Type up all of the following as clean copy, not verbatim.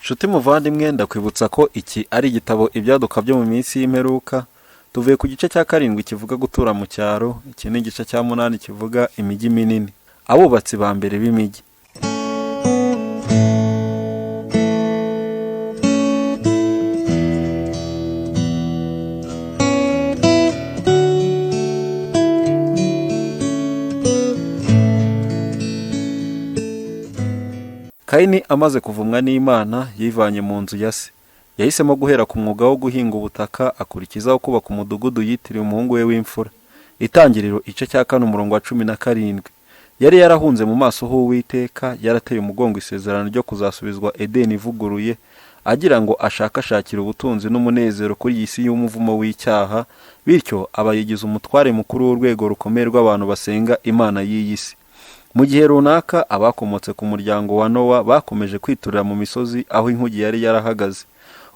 Nshuti muvandimwe, ndakwibutsa ko iki ari igitabo ibyaduka byo mu minsi y'imperuka. Tuvuye ku gice cya 7 kivuga gutura mu cyaro, iki ni igice cya 8 kivuga imijyi minini, abubatsi ba mbere b'imijyi. Kayini amaze kuvumwa n'Imana yivanye mu nzu ya se. Yahisemo guhera ku mwuga wo guhinga ubutaka, akurikizaho kubaka umudugudu yitiriwe umuhungu we w'imfura. Itangiriro igice cya 4 umurongo wa 17. Yari yarahunze mu maso h'Uwiteka, yarateye umugongo isezerano ryo kuzasubizwa Edeni ivuguruye, agira ngo ashakashakire ubutunzi n'umunezero kuri iyi si y'umuvumo w'icyaha, bityo abayigize umutware mukuru w'urwego rukomeye rw'abantu basenga Imana y'iyi si. Mu gihe runaka abakomotse ku muryango wa Nowa bakomeje kwiturira mu misozi aho inkugi yari yarahagaze.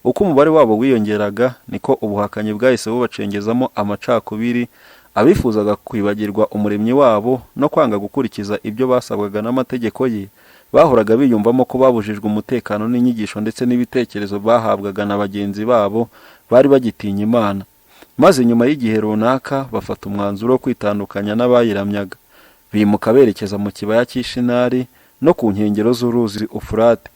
Uko umubare wabo wiyongeraga, niko ubuhakanyi bwahise bubacengezamo amacakubiri, abifuzaga kwibagirwa umuremyi wabo no kwanga gukurikiza ibyo basabwaga n'amategeko ye. Bahoraga biyumvamo ko babujijwe umutekano n'inyigisho ndetse n'ibitekerezo bahabwaga na bagenzi babo bari bagitinya Imana. Maze nyuma y'igihe runaka bafata umwanzuro wo kwitandukanya n'abayiramyaga. Bimuka berekeza mu kibaya cy'Ishinari no ku nkengero z'uruzi Ufurate.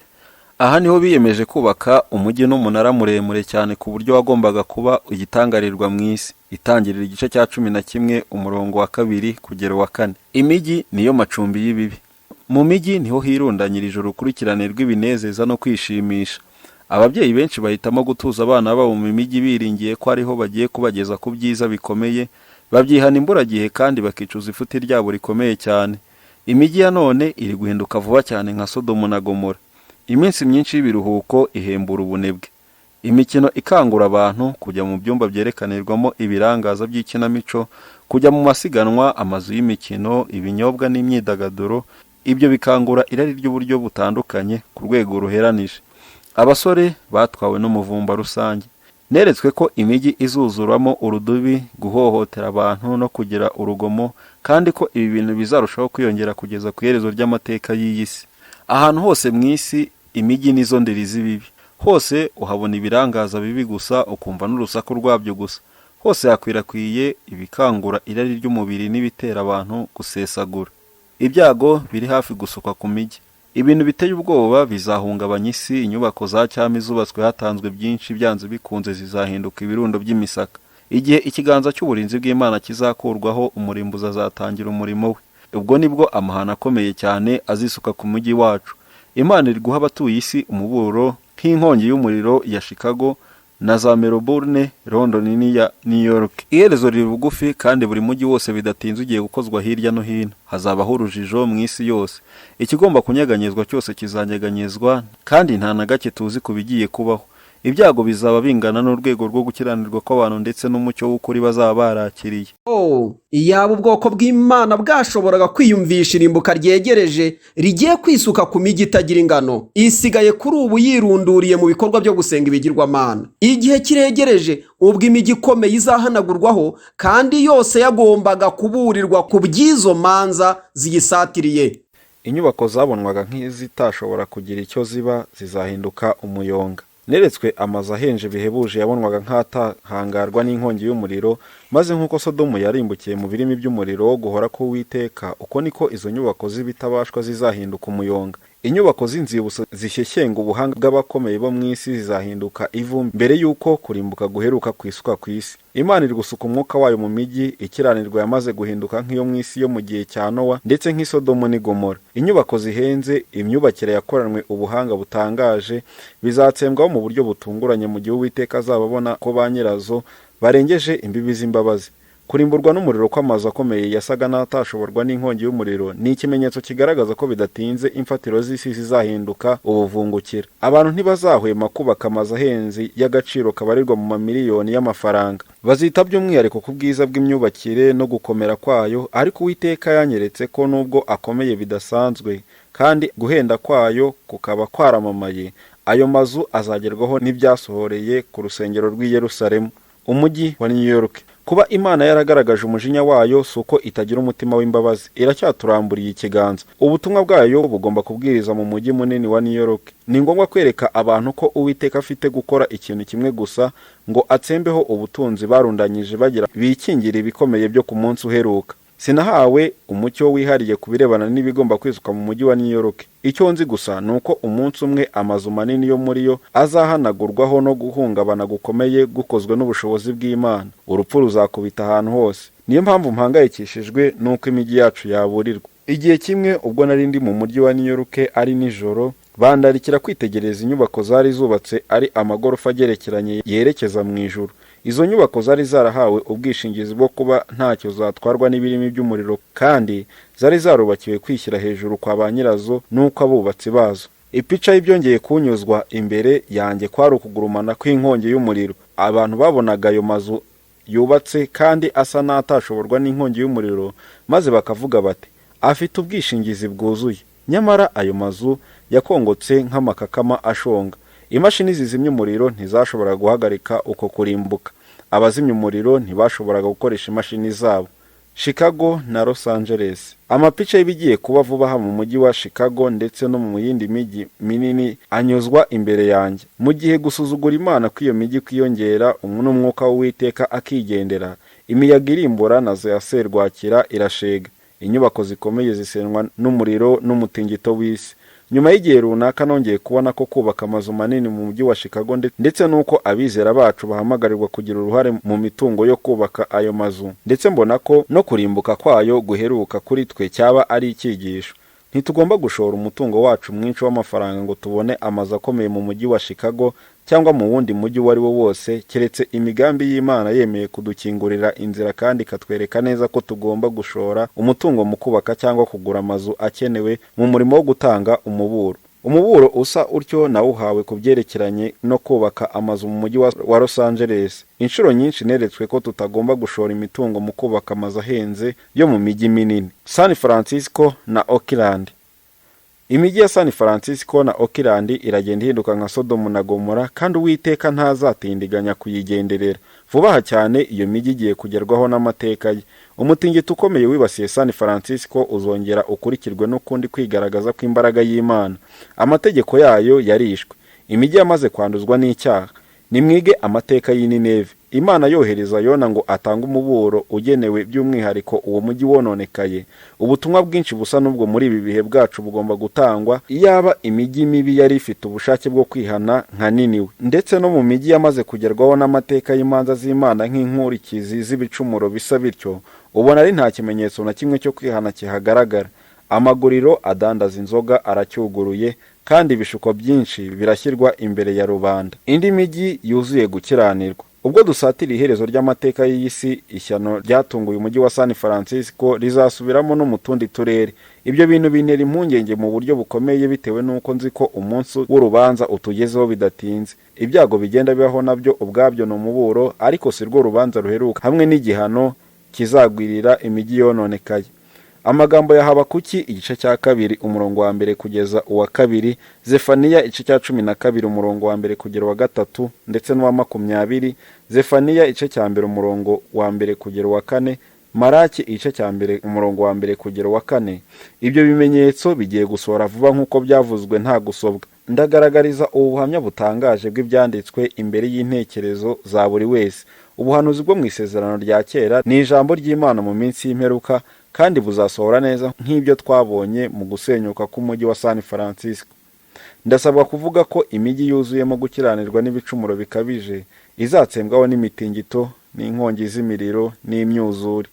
Aha niho biyemeje kubaka umujyi n'umunara muremure cyane ku buryo wagombaga kuba igitangarirwa mu isi. Itangirira igice cya 11 umurongo wa 2 kugera wa 4. Imijyi niyo macumbi y'ibibi. Mu mijyi niho hirundanyirije urukurikirane rw'ibinezeza no kwishimisha. Ababyeyi benshi bahitamo gutuza abana babo mu mijyi biringiye ko ariho bagiye kubageza ku byiza bikomeye. Babyihana imburagihe kandi bakicuza ifuti ryabo rikomeye cyane. Imijyi ya none iri guhinduka vuba cyane nka Sodomu na Gomora. Iminsi myinshi y'ibiruhuko ihembura ubunebwe. Imikino ikangura abantu kujya mu byumba byerekanirwamo ibirangaza by'ikinamico, kujya mu masiganwa, amazu y'imikino, ibinyobwa n'imyidagaduro. Ibyo bikangura irari ry'uburyo butandukanye ku rwego ruheranije. Abasore batwawe n'umuvumba rusange. Neretswe ko imijyi izuzuramo urudubi, guhohotera abantu no kugira urugomo, kandi ko ibi bintu bizarushaho kwiyongera kugeza ku iherezo ry'amateka y'iyi si. Ahantu hose mu isi imijyi nizo ndiri z'ibibi. Hose uhabona ibirangaza bibi gusa, ukumva n'urusaku rwabyo gusa. Hose hakwirakwiye ibikangura irari ry'umubiri n'ibitera abantu gusesagura. Ibyago biri hafi gusuka ku mijyi. Ibintu biteye ubwoba bizahungabanya isi. Inyubako za cyami zubatswe hatanzwe byinshi, byanze bikunze zizahinduka ibirundo by'imisaka. Igihe ikiganza cy'uburinzi bw'Imana kizakurwaho, umurimbuzi azatangira umurimo we. Ubwo nibwo amahano akomeye cyane azisuka ku mujyi wacu. Imana iri guha abatuye isi umuburo nk'inkongi y'umuriro ya Chicago na za Melbourne, London n'iya New York. Iherezo riri bugufi kandi buri mujyi wose bidatinze ugiye gukozwa hirya no hino. Hazabaho urujijo mu isi yose. Ikigomba kunyeganyezwa cyose kizanyeganyezwa, kandi nta na gake tuzi ku bigiye kubaho. Ibyago bizaba bingana n'urwego rwo gukiranirwa kw'abantu ndetse n'umucyo w'ukuri bazaba barakiriye. Iyaba ubwoko bw'Imana bwashoboraga kwiyumvisha irimbuka ryegereje rigiye kwisuka ku mijyi itagira ingano, isigaye kuri ubu yirunduriye mu bikorwa byo gusenga ibigirwamana. Igihe kiregereje ubwo imijyi ikomeye izahanagurwaho, kandi yose yagombaga kuburirwa ku by'izo manza ziyisatiriye. Inyubako zabonwaga nk'izitashobora kugira icyo ziba zizahinduka umuyonga. Neretswe amazu ahenje bihebuje yabonwaga nk'atahangarwa n'inkongi y'umuriro, maze nk'uko Sodomu yarimbukiye mu birimi by'umuriro wo guhora k'Uwiteka, uko niko izo nyubako z'ibitabashwa zizahinduka umuyonga. Inyubako z'inzibutso zishyeshyenga ubuhanga bw'abakomeye bo mu isi zizahinduka ivumbi mbere y'uko kurimbuka guheruka kwisuka ku isi. Imana iri gusuka umwuka wayo mu mijyi. Ikiranirwa yamaze guhinduka nk'iyo mu isi yo mu gihe cya Nowa ndetse nk'isodomu n'i Gomora. Inyubako zihenze, imyubakire yakoranwe ubuhanga butangaje, bizatsembwaho mu buryo butunguranye mu gihe Uwiteka azababona ko ba nyirazo barengeje imbibi z'imbabazi. Kurimburwa n'umuriro kw'amazu akomeye yasaga n'atashoborwa n'inkongi y'umuriro ni ikimenyetso kigaragaza ko bidatinze imfatiro z'isi zizahinduka ubuvungukira. Abantu ntibazahwema kubaka amazu ahenze y'agaciro kabarirwa mu mamiliyoni y'amafaranga. Bazita by'umwihariko ku bwiza bw'imyubakire no gukomera kwayo, ariko Uwiteka yanyeretse ko nubwo akomeye bidasanzwe kandi guhenda kwayo kukaba kwaramamaye, ayo mazu azagerwaho n'ibyasohoreye ku rusengero rw'i Yerusalemu. Umujyi wa New York Kuba Imana yaragaragaje umujinya wayo si uko itagira umutima w'imbabazi, iracyaturamburiye ikiganza. Ubutumwa bwayo bugomba kubwiriza mu mujyi munini wa New York. Ni ngombwa kwereka abantu ko Uwiteka afite gukora ikintu kimwe gusa ngo atsembeho ubutunzi barundanyije bagira bikingira ibikomeye byo ku munsi uheruka. Sinahawe umucyo wihariye ku birebana n'ibigomba kwisuka mu mujyi wa New York. Icyo nzi gusa ni uko umunsi umwe amazu manini yo muri yo azahanagurwaho no guhungabana gukomeye gukozwe n'ubushobozi bw'Imana. Urupfu ruzakubita ahantu hose. Niyo mpamvu mpangayikishijwe n'uko imijyi yacu yaburirwa. Igihe kimwe ubwo nari ndi mu mujyi wa New York ari nijoro, bandarikira kwitegereza inyubako zari zubatse ari amagorofa agerekeranye yerekeza mu ijuru. Izo nyubako zari zarahawe ubwishingizi bwo kuba ntacyo zatwarwa n'ibirimi by'umuriro, kandi zari zarubakiwe kwishyira hejuru kwa ba nyirazo n'uko abubatsi bazo. Ipica y'ibyongeye kunyuzwa imbere yanjye kwari ukugurumana kw'inkongi y'umuriro. Abantu babonaga ayo mazu yubatse kandi asa n'atashoborwa n'inkongi y'umuriro, maze bakavuga bati afite ubwishingizi bwuzuye. Nyamara ayo mazu yakongotse nk'amakakama ashonga. Imashini zizimya umuriro ntizashoboraga guhagarika uko kurimbuka. Abazimya umuriro ntibashoboraga gukoresha imashini zabo. Chicago na Los Angeles. Amapica y'ibigiye kuba vuba aha mu mujyi wa Chicago ndetse no mu yindi mijyi minini anyuzwa imbere yanjye. Mu gihe gusuzugura Imana kw'iyo mijyi kwiyongera, n'umwuka w'Uwiteka akigendera, imiyaga irimbura na za serwakira irashega. Inyubako zikomeye zisenwa n'umuriro n'umutingito w'isi. Nyuma y'igihe runaka nongeye kubona ko kubaka amazu manini mu mujyi wa Chicago ndetse n'uko abizera bacu bahamagarirwa kugira uruhare mu mitungo yo kubaka ayo mazu, ndetse mbona ko no kurimbuka kwayo guheruka kuri twe cyaba ari icyigisho. Ntitugomba gushora umutungo wacu mwinshi w'amafaranga ngo tubone amazu akomeye mu mujyi wa Chicago cyangwa mu wundi mujyi wari wo wose, keretse imigambi y'Imana yemeye kudukingurira inzira kandi ikatwereka neza ko tugomba gushora umutungo mu kubaka cyangwa kugura amazu akenewe mu murimo wo gutanga umuburo. Umuburo usa utyo nawuhawe ku byerekeranye no kubaka amazu mu mujyi wa Los Angeles. Inshuro nyinshi neretswe ko tutagomba gushora imitungo mu kubaka amazu ahenze yo mu mijyi minini. San Francisco na Oakland. Imijyi ya San Francisco na Oakland iragenda ihinduka nka Sodomu na Gomora, kandi Uwiteka ntazatindiganya kuyigenderera. Vuba aha cyane iyo mijyi igiye kugerwaho n'amateka ye. Umutingito ukomeye wibasiye San Francisco uzongera ukurikirwe n'ukundi kwigaragaza kw'imbaraga y'Imana. Amategeko yayo yarishwe. Imijyi yamaze kwanduzwa n'icyaha. Nimwige amateka y'Nineve. Imana yohereza Yona ngo atanga umuburo ugenewe by'umwihariko uwo mujyi wononekaye. Ubutumwa bwinshi busa n'ubwo muri ibi bihe bwacu bugomba gutangwa iyaba imijyi mibi yari ifite ubushake bwo kwihana nka Niniwe. Ndetse no mu mijyi yamaze kugerwaho n'amateka y'imanza z'Imana nk'inkurikizi z'ibicumuro bisa bityo, ubona ari nta kimenyetso na kimwe cyo kwihana kihagaragara. Amaguriro adandaza inzoga aracyuguruye, kandi ibishuko byinshi birashyirwa imbere ya rubanda. Indi mijyi yuzuye gukiranirwa. Ubwo dusatira iherezo ry'amateka y'isi, ishyano ryatunguye umujyi wa San Francisco rizasubiramo no mu tundi turere. Ibyo bintu bintera impungenge mu buryo bukomeye, bitewe n'uko nzi ko umunsi w'urubanza utugezeho bidatinze. Ibyago bigenda bibaho nabyo ubwabyo ni umuburo, ariko si rwo rubanza ruheruka, hamwe n'igihano kizagwirira imijyi yononekaye. Amagambo ya Habakuki igice cya 2 umurongo wa 1 kugeza uwa 2, Zefaniya igice cya 12 umurongo wa 1 kugera uwa 3 ndetse n'uwa 20, Zefaniya igice cya 1 umurongo wa 1 kugera uwa 4, Maraki igice cya 1 umurongo wa 1 kugera uwa 4. Ibyo bimenyetso bigiye gusohora vuba nk'uko byavuzwe nta gusobwa. Ndagaragariza ubuhamya butangaje bw'ibyanditswe imbere y'intekerezo za buri wese. Ubuhanuzi bwo mu isezerano rya kera ni ijambo ry'Imana mu minsi y'imperuka, kandi buzasohora neza nk'ibyo twabonye mu gusenyuka k'umujyi wa San Francisco. Ndasabwa kuvuga ko imijyi yuzuyemo gukiranirwa n'ibicumuro bikabije izatsembwaho n'imitingito n'inkongi z'imiriro n'imyuzure.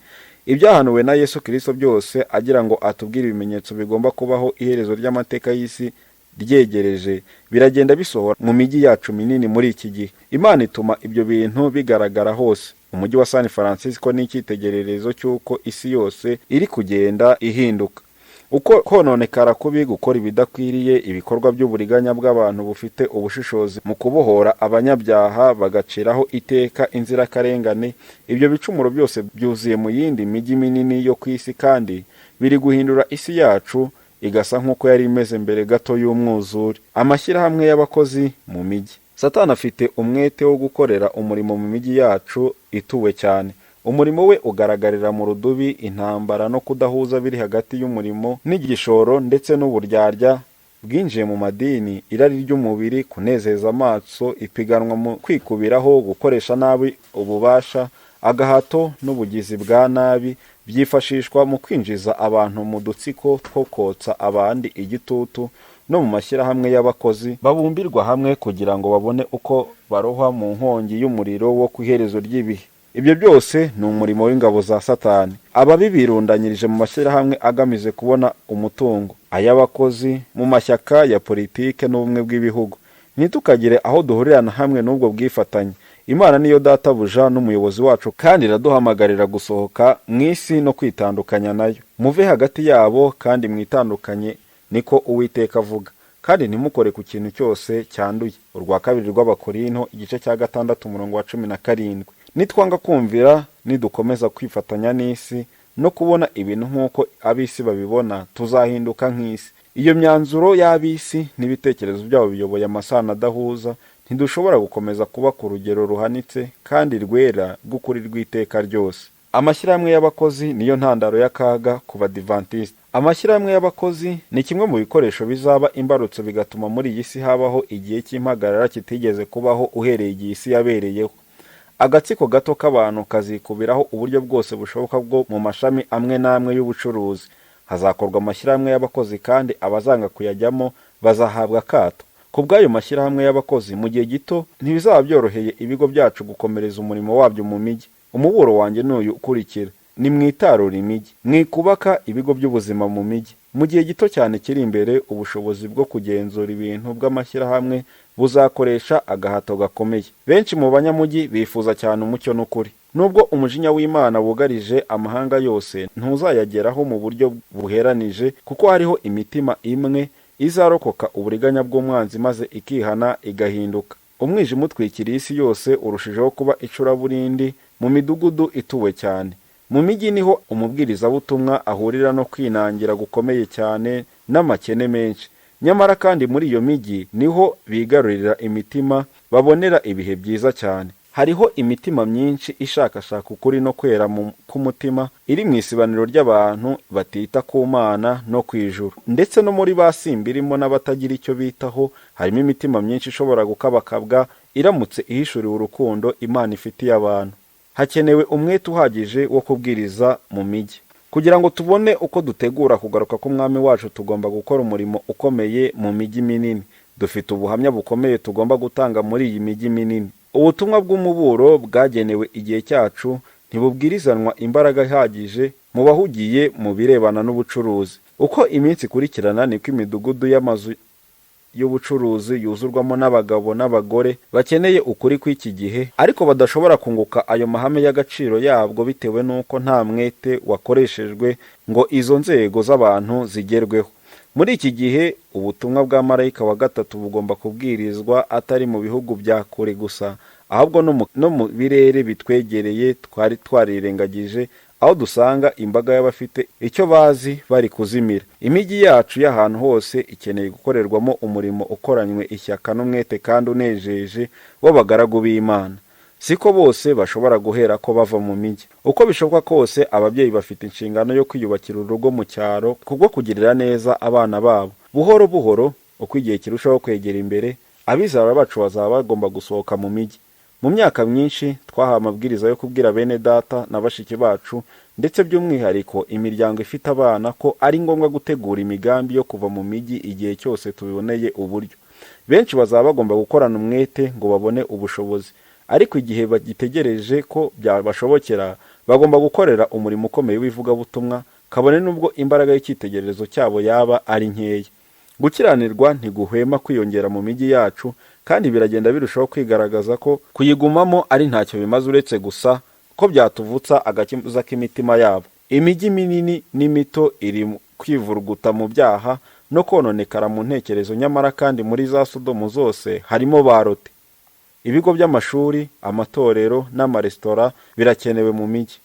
Ibyahanuwe na Yesu Kristo byose agira ngo atubwire ibimenyetso bigomba kubaho iherezo ry'amateka y'isi ryegereje, biragenda bisohora mu mijyi yacu minini muri iki gihe. Imana ituma ibyo bintu bigaragara hose. Umujyi wa San Francisco ni icyitegererezo cy'uko isi yose iri kugenda ihinduka. Uko kononekara kubi, gukora ibidakwiriye, ibikorwa by'uburiganya bw'abantu bufite ubushishozi mu kubohora abanyabyaha bagaciraho iteka inzirakarengane, ibyo bicumuro byose byuzuye mu yindi mijyi minini yo ku isi, kandi biri guhindura isi yacu igasa nk'uko yari imeze mbere gato y'umwuzure. Amashyirahamwe y'abakozi mu mijyi. Satani afite umwete wo gukorera umurimo mu mijyi yacu ituwe cyane. umurimo we ugaragarira mu rudubi, intambara no kudahuza biri hagati y'umurimo n'igishoro ndetse n'uburyarya bwinjiye mu madini, irari ry'umubiri, kunezeza amaso, ipiganwa mu kwikubiraho, gukoresha nabi ububasha, agahato n'ubugizi bwa nabi byifashishwa mu kwinjiza abantu mu dutsiko two kotsa abandi igitutu no mu mashyirahamwe y'abakozi babumbirwa hamwe kugira ngo babone uko barohwa mu nkongi y'umuriro wo ku iherezo ry'ibihe. Ibyo byose ni umurimo w'ingabo za Satani. Ababi birundanyirije mu mashyirahamwe agamije kubona umutungo, ay'abakozi, mu mashyaka ya politike n'ubumwe bw'ibihugu. Ntitukagire aho duhurirana hamwe n'ubwo bwifatanye. Imana niyo databuja n'umuyobozi wacu, kandi iraduhamagarira gusohoka mu isi no kwitandukanya nayo. Muve hagati yabo kandi mwitandukanye, niko Uwiteka avuga, kandi ntimukore ku kintu cyose cyanduye. Urwa kabiri rw'Abakorinto igice cya 6 umurongo wa 17. Nitwanga kumvira, nidukomeza kwifatanya n'isi no kubona ibintu nk'uko ab'isi babibona, tuzahinduka nk'isi. Iyo myanzuro y'ab'isi n'ibitekerezo byabo biyoboye amasano adahuza, ntidushobora gukomeza kuba ku rugero ruhanitse kandi rwera rw'ukuri rw'iteka ryose. Amashyirahamwe y'abakozi niyo ntandaro y'akaga ku Badivantiste. Amashyirahamwe y'abakozi ni kimwe mu bikoresho bizaba imbarutso bigatuma muri iyi si habaho igihe cy'impagarara kitigeze kubaho uhereye igihe isi yabereyeho. Agatsiko gato k'abantu kazikubiraho uburyo bwose bushoboka bwo mu mashami amwe n'amwe y'ubucuruzi. Hazakorwa amashyirahamwe y'abakozi kandi abazanga kuyajyamo bazahabwa akato. Ku bw'ayo mashyirahamwe y'abakozi mu gihe gito ntibizaba byoroheye ibigo byacu gukomereza umurimo wabyo mu mijyi. Umuburo wanjye n'uyu ukurikira: ni mwitarura imijyi, mwikubaka ibigo by'ubuzima mu mijyi. Mu gihe gito cyane kiri imbere, ubushobozi bwo kugenzura ibintu bw'amashyirahamwe buzakoresha agahato gakomeye. Benshi mu banyamujyi bifuza cyane umucyo n'ukuri. Nubwo umujinya w'Imana bugarije amahanga yose, ntuzayageraho mu buryo buheranije, kuko hariho imitima imwe izarokoka uburiganya bw'umwanzi maze ikihana igahinduka. Umwijima utwikiriye isi yose urushijeho kuba icuraburindi mu midugudu ituwe cyane. Mu mijyi niho umubwirizabutumwa ahurira no kwinangira gukomeye cyane n'amakene menshi. Nyamara kandi muri iyo mijyi niho bigarurira imitima, babonera ibihe byiza cyane. Hariho imitima myinshi ishakashaka ukuri no kwera k'umutima, iri mu isibaniro ry'abantu batita ku Mana no ku ijuru. Ndetse no muri basimbirimo n'abatagira icyo bitaho, harimo imitima myinshi ishobora gukabakabwa iramutse ihishuriwe urukundo Imana ifitiye abantu. Hakenewe umwete uhagije wo kubwiriza mu mijyi. Kugira ngo tubone uko dutegura kugaruka k'Umwami wacu, tugomba gukora umurimo ukomeye mu mijyi minini. Dufite ubuhamya bukomeye tugomba gutanga muri iyi mijyi minini. Ubutumwa bw'umuburo bwagenewe igihe cyacu ntibubwirizanwa imbaraga ihagije mu bahugiye mu birebana n'ubucuruzi. Uko iminsi ikurikirana niko imidugudu y'amazu y'ubucuruzi yuzurwamo n'abagabo n'abagore bakeneye ukuri kw'iki gihe, ariko badashobora kunguka ayo mahame y'agaciro yabwo bitewe n'uko nta mwete wakoreshejwe ngo izo nzego z'abantu zigerweho. Muri iki gihe ubutumwa bwa marayika wa gatatu bugomba kubwirizwa atari mu bihugu bya kure gusa, ahubwo no mu birere bitwegereye twari twarirengagije, aho dusanga imbaga y'abafite icyo bazi bari kuzimira. Imijyi yacu y'ahantu hose ikeneye gukorerwamo umurimo ukoranywe ishyaka n'umwete kandi unejeje w'abagaragu b'Imana. Siko bose bashobora guhera ko bava mu mijyi. Uko bishoboka kose, ababyeyi bafite inshingano yo kwiyubakira urugo mu cyaro kubwo kugirira neza abana babo. Buhoro buhoro, uko igihe kirushaho kwegera imbere, abizera bacu bazaba bagomba gusohoka mu mijyi. Mu myaka myinshi twahawe amabwiriza yo kubwira bene data na bashiki bacu, ndetse by'umwihariko imiryango ifite abana, ko ari ngombwa gutegura imigambi yo kuva mu mijyi igihe cyose tubiboneye uburyo. Benshi bazaba bagomba gukorana umwete ngo babone ubushobozi, ariko igihe bagitegereje ko byabashobokera, bagomba gukorera umurimo ukomeye w'ivugabutumwa, kabone n'ubwo imbaraga y'icyitegererezo cyabo yaba ari nkeya. Gukiranirwa ntiguhwema kwiyongera mu mijyi yacu, kandi biragenda birushaho kwigaragaza ko kuyigumamo ari ntacyo bimaze, uretse gusa ko byatuvutsa agakiza k'imitima yabo. Imijyi minini n'imito iri kwivuruguta mu byaha no kononekara mu ntekerezo, nyamara kandi muri za Sodomu zose harimo ba Lote. Ibigo by'amashuri, amatorero n'amaresitora birakenewe mu mijyi.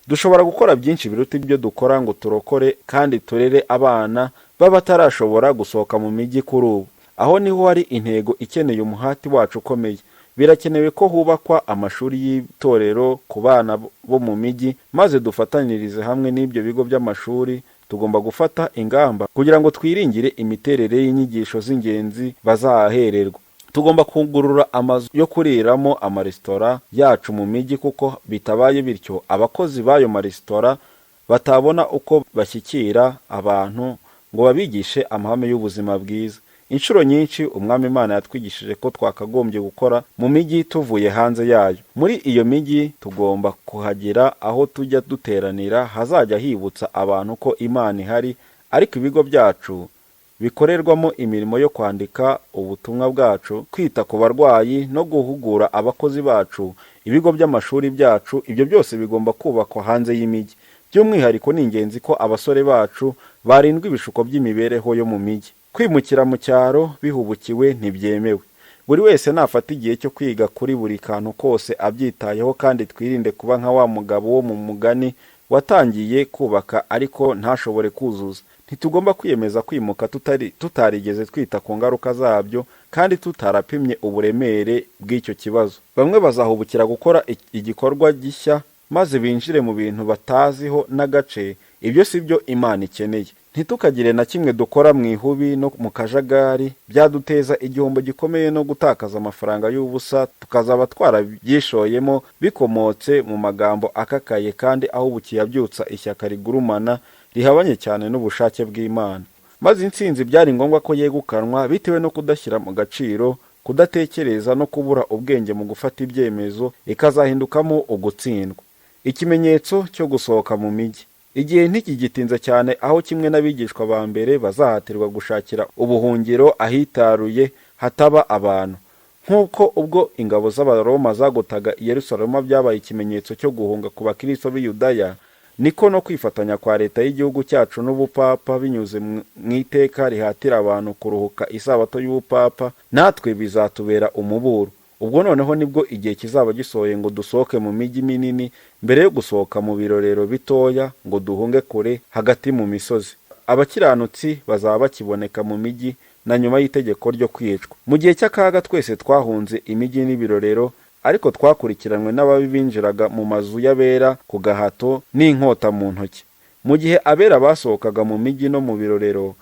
Dushobora gukora byinshi biruta ibyo dukora ngo turokore kandi turere abana b'abatarashobora gusohoka mu mijyi kuri ubu. Aho niho hari intego ikeneye umuhati wacu ukomeye. Birakenewe ko hubakwa amashuri y'itorero ku bana bo mu mijyi, maze dufatanyirize hamwe n'ibyo bigo by'amashuri. Tugomba gufata ingamba kugira ngo twiringire imiterere y'inyigisho z'ingenzi bazahererwa. Tugomba kugurura amazu yo kuriramo amaresitora yacu mu mijyi, kuko bitabaye bityo abakozi b'ayo maresitora batabona uko bashyikira abantu ngo babigishe amahame y'ubuzima bwiza. Inshuro nyinshi umwami Imana yatwigishije ko twakagombye gukora mu mijyi tuvuye hanze yayo. Muri iyo mijyi tugomba kuhagira aho tujya duteranira hazajya hibutsa abantu ko Imana ihari, ariko ibigo byacu bikorerwamo imirimo yo kwandika ubutumwa bwacu, kwita ku barwayi no guhugura abakozi bacu. Ibigo by'amashuri byacu ibyo byose bigomba kubakwa hanze y'imijyi. By'umwihariko ni ingenzi ko abasore bacu barindwa ibishuko by'imibereho yo mu mijyi. Kwimukira mu cyaro bihubukiwe ntibyemewe. Buri wese nafata igihe cyo kwiga kuri buri kantu kose abyitayeho, kandi twirinde kuba nka wa mugabo wo mu mugani watangiye kubaka ariko ntashobore kuzuza. Ntitugomba kwiyemeza kwimuka tutarigeze twita ku ngaruka zabyo, kandi tutarapimye uburemere bw'icyo kibazo. Bamwe bazahubukira gukora igikorwa gishya maze binjire mu bintu bataziho n'agace. Ibyo si byo Imana ikeneye. Ntitukagire na kimwe dukora mu ihubi no mu kajagari byaduteza igihombo gikomeye no gutakaza amafaranga y'ubusa, tukazaba twarabyishoyemo bikomotse mu magambo akakaye kandi ahubukiye abyutsa ishyaka rigurumana rihabanye cyane n'ubushake bw'Imana. Maze intsinzi byari ngombwa ko yegukanwa bitewe no kudashyira mu gaciro, kudatekereza no kubura ubwenge mu gufata ibyemezo, ikazahindukamo ugutsindwa. Ikimenyetso cyo gusohoka mu mijyi. Igihe ntikigitinze cyane aho kimwe n'abigishwa ba mbere bazahatirwa gushakira ubuhungiro ahitaruye hataba abantu. Nk'uko ubwo ingabo z'Abaroma zagotaga i Yerusalemu byabaye ikimenyetso cyo guhunga ku bakristo b'i Yudaya, niko no kwifatanya kwa leta y'igihugu cyacu n'ubupapa binyuze mu iteka rihatira abantu kuruhuka isabato y'ubupapa, natwe bizatubera umuburo. Ubwo noneho nibwo igihe kizaba gisohoye ngo dusohoke mu mijyi minini, mbere yo gusohoka mu birorero bitoya ngo duhunge kure hagati mu misozi. Abakiranutsi bazaba bakiboneka mu mijyi na nyuma y'itegeko ryo kwicwa. Mu gihe cy'akaga twese twahunze imijyi n'ibirorero, ariko twakurikiranwe n'ababi binjiraga mu mazu y'abera ku gahato n'inkota mu ntoki. Mu gihe abera basohokaga mu mijyi no mu birorero,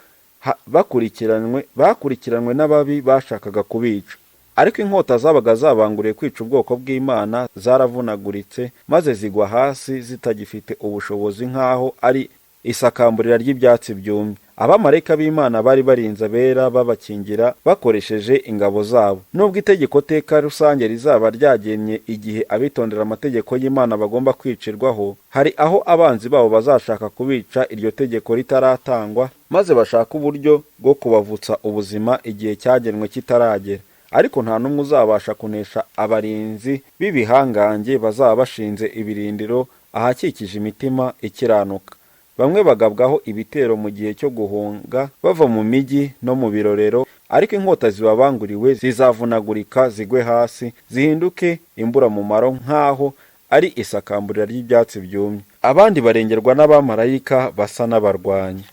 bakurikiranwe n'ababi bashakaga kubica. Ariko inkota zabaga zabanguriye kwica ubwoko bw'Imana zaravunaguritse, maze zigwa hasi zitagifite ubushobozi, nk'aho ari isakamburira ry'ibyatsi byumye. Abamarayika b'Imana bari barinze abera babakingira bakoresheje ingabo zabo. Nubwo itegeko teka rusange rizaba ryagennye igihe abitondera amategeko y'Imana bagomba kwicirwaho, hari aho abanzi babo bazashaka kubica iryo tegeko ritaratangwa, maze bashaka uburyo bwo kubavutsa ubuzima igihe cyagenwe kitaragera. Ariko nta n'umwe uzabasha kunesha abarinzi b'ibihangange bazaba bashinze ibirindiro ahakikije imitima ikiranuka. Bamwe bagabwaho ibitero mu gihe cyo guhunga bava mu mijyi no mu birorero, ariko inkota zibabanguriwe zizavunagurika zigwe hasi, zihinduke imburamumaro nk'aho ari isakamburira ry'ibyatsi byumye. Abandi barengerwa n'abamarayika basa n'abarwanyi.